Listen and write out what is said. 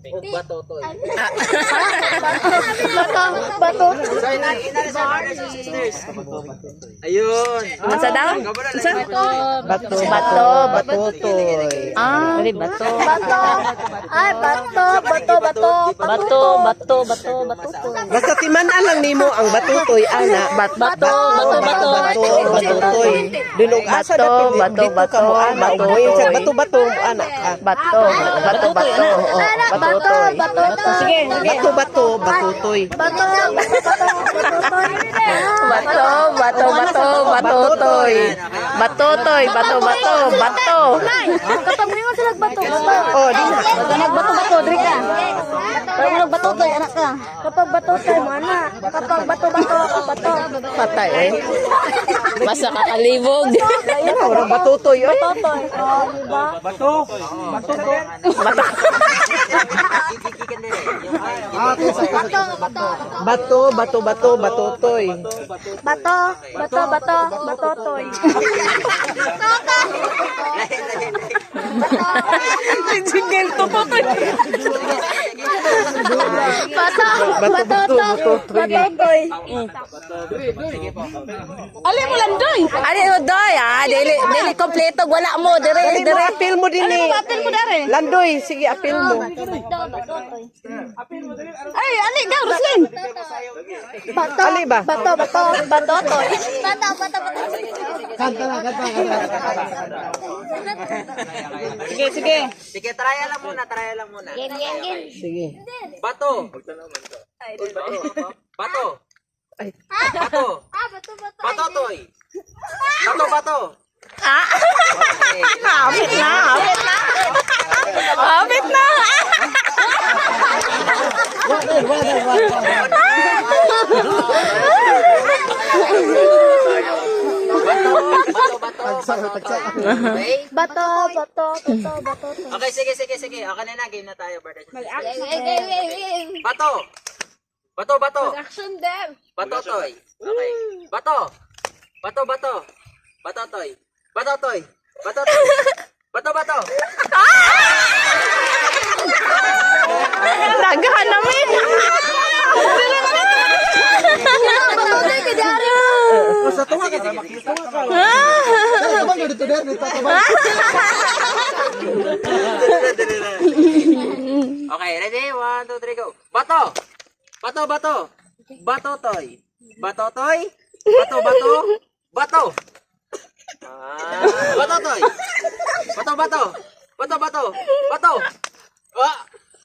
Bato to. Bato. Ayun. Masa daw? Bato. Batutoy. Ah, bato. Bato. Ay, bato. Bato. Basta timan-an lang nimo ang batutoy ana. Bato. Batutoy. Dinog asa Bato, dapat bato, dito ka mo bato, ana. bato, Ugmoy sa toy. bato ana ka. Bato. Sige. Batutoy. Batutoy. Bato. Kapag mo sila bato. Oh, di na. Nagbato-bato, diri ka. Pag mo nagbato tayo, anak ka. Kapag bato tayo mo, anak. Kapag bato-bato, bato. Patay eh. Basta kakalibog. Ayun na, orang batutoy. Oy. Totoy. Oh, diba? Batutoy. Batotoy. Single to po. Batotoy. Alin mo lang doy. Alin mo doy. Dili kompleto. Wala mo. Dire. Apil mo din eh. Apil mo dire. Landoy, sige apil mo. Ay, ali ka. Ruslin. Ali ba? Batotoy. Sige. Sige, trial lang muna. Sige. Bato. Bato. Bato toy. Bato. Hapit na. Bato. Okay, sige. Okay na, game na tayo, brother. Bato. Action them. Bato toy. Okay. Bato toy. Bato. Daghan namin. Batotoy ka dari. Okay, ready? 1, 2, 3, go. Bato toy. Bato toy. Bato toy. Bato.